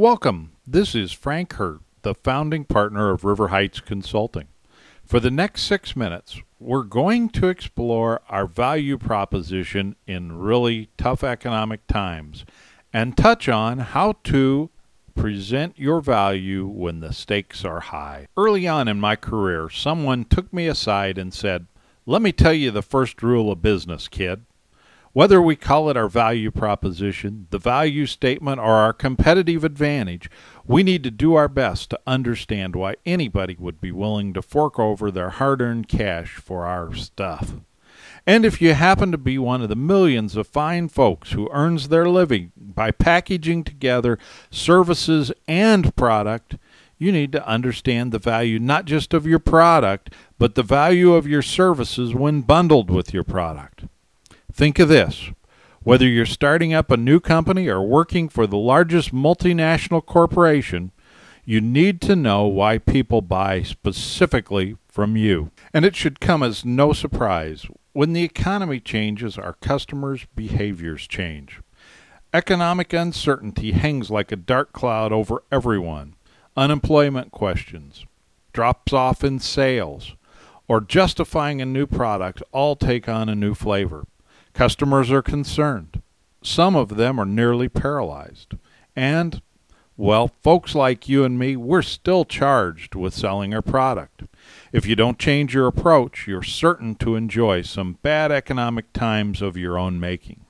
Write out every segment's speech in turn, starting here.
Welcome. This is Frank Hurtte, the founding partner of River Heights Consulting. For the next 6 minutes, we're going to explore our value proposition in really tough economic times and touch on how to present your value when the stakes are high. Early on in my career, someone took me aside and said, "Let me tell you the first rule of business, kid. Whether we call it our value proposition, the value statement, or our competitive advantage, we need to do our best to understand why anybody would be willing to fork over their hard-earned cash for our stuff. And if you happen to be one of the millions of fine folks who earns their living by packaging together services and product, you need to understand the value not just of your product, but the value of your services when bundled with your product." Think of this. Whether you're starting up a new company or working for the largest multinational corporation, you need to know why people buy specifically from you. And it should come as no surprise. When the economy changes, our customers' behaviors change. Economic uncertainty hangs like a dark cloud over everyone. Unemployment questions, drops off in sales, or justifying a new product all take on a new flavor. Customers are concerned. Some of them are nearly paralyzed. And, well, folks like you and me, we're still charged with selling our product. If you don't change your approach, you're certain to enjoy some bad economic times of your own making.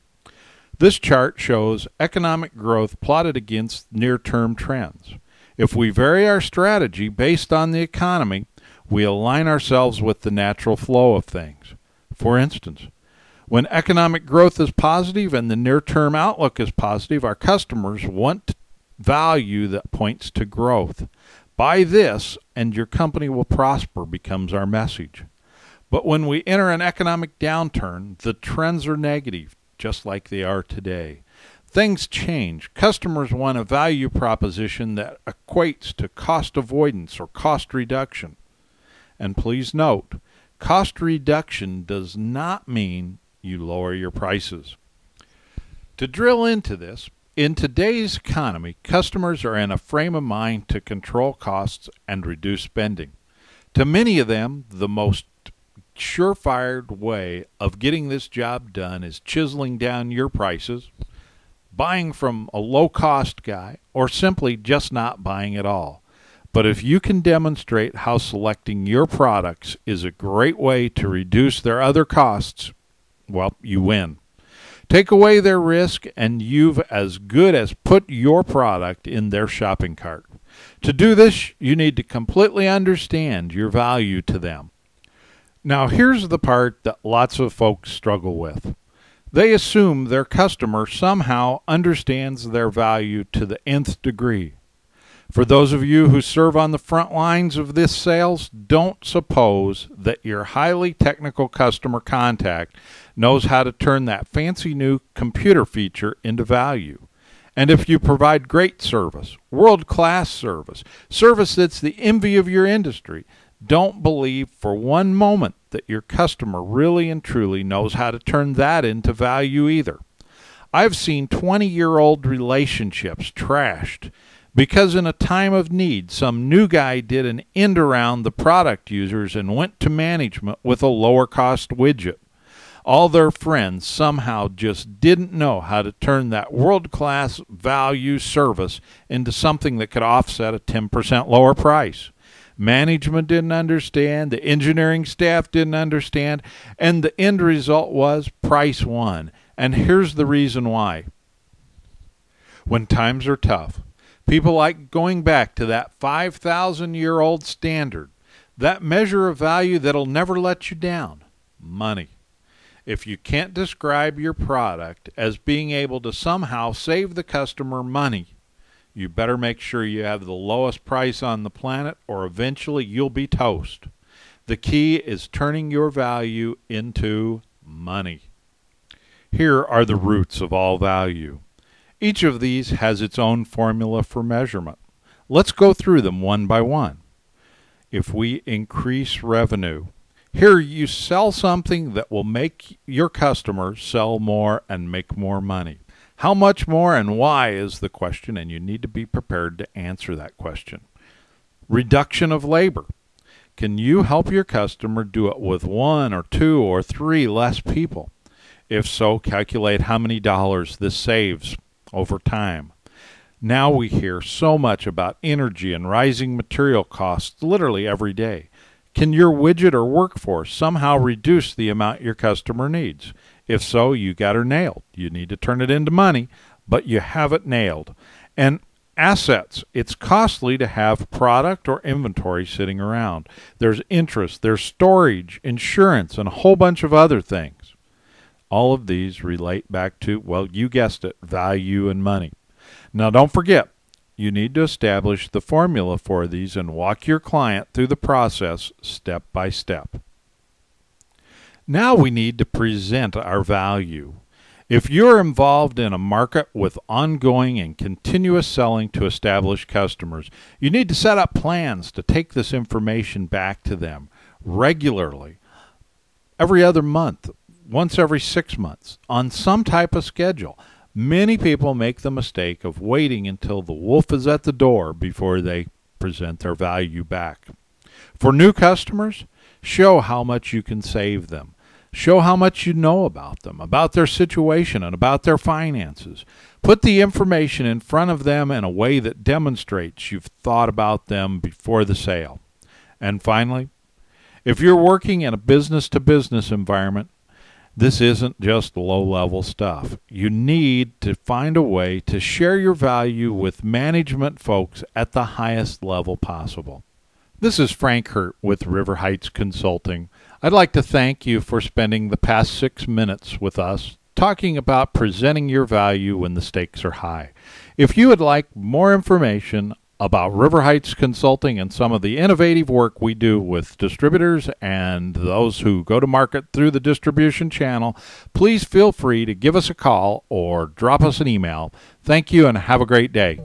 This chart shows economic growth plotted against near-term trends. If we vary our strategy based on the economy, we align ourselves with the natural flow of things. For instance, when economic growth is positive and the near-term outlook is positive, our customers want value that points to growth. Buy this and your company will prosper becomes our message. But when we enter an economic downturn, the trends are negative, just like they are today. Things change. Customers want a value proposition that equates to cost avoidance or cost reduction. And please note, cost reduction does not mean you lower your prices. To drill into this, in today's economy, customers are in a frame of mind to control costs and reduce spending. To many of them, the most surefire way of getting this job done is chiseling down your prices, buying from a low-cost guy, or simply just not buying at all. But if you can demonstrate how selecting your products is a great way to reduce their other costs, well, you win. Take away their risk and you've as good as put your product in their shopping cart. To do this, you need to completely understand your value to them. Now, here's the part that lots of folks struggle with. They assume their customer somehow understands their value to the nth degree. For those of you who serve on the front lines of this sales, don't suppose that your highly technical customer contact knows how to turn that fancy new computer feature into value. And if you provide great service, world-class service, service that's the envy of your industry, don't believe for one moment that your customer really and truly knows how to turn that into value either. I've seen 20-year-old relationships trashed because in a time of need, some new guy did an end around the product users and went to management with a lower-cost widget. All their friends somehow just didn't know how to turn that world-class value service into something that could offset a 10% lower price. Management didn't understand, the engineering staff didn't understand, and the end result was price won. And here's the reason why. When times are tough, people like going back to that 5,000-year-old standard, that measure of value that'll never let you down, money. If you can't describe your product as being able to somehow save the customer money, you better make sure you have the lowest price on the planet or eventually you'll be toast. The key is turning your value into money. Here are the roots of all value. Each of these has its own formula for measurement. Let's go through them one by one. If we increase revenue, here you sell something that will make your customer sell more and make more money. How much more and why is the question, and you need to be prepared to answer that question. Reduction of labor. Can you help your customer do it with 1 or 2 or 3 less people? If so, calculate how many dollars this saves over time. Now we hear so much about energy and rising material costs literally every day. Can your widget or workforce somehow reduce the amount your customer needs? If so, you got her nailed. You need to turn it into money, but you have it nailed. And assets. It's costly to have product or inventory sitting around. There's interest, there's storage, insurance, and a whole bunch of other things. All of these relate back to, well, you guessed it, value and money. Now, don't forget, you need to establish the formula for these and walk your client through the process step by step. Now we need to present our value. If you're involved in a market with ongoing and continuous selling to established customers, you need to set up plans to take this information back to them regularly, every other month, once every 6 months, on some type of schedule. Many people make the mistake of waiting until the wolf is at the door before they present their value back. For new customers, show how much you can save them. Show how much you know about them, about their situation, and about their finances. Put the information in front of them in a way that demonstrates you've thought about them before the sale. And finally, if you're working in a business-to-business environment, this isn't just low-level stuff. You need to find a way to share your value with management folks at the highest level possible. This is Frank Hurtte with River Heights Consulting. I'd like to thank you for spending the past 6 minutes with us talking about presenting your value when the stakes are high. If you would like more information about River Heights Consulting and some of the innovative work we do with distributors and those who go to market through the distribution channel, please feel free to give us a call or drop us an email. Thank you and have a great day.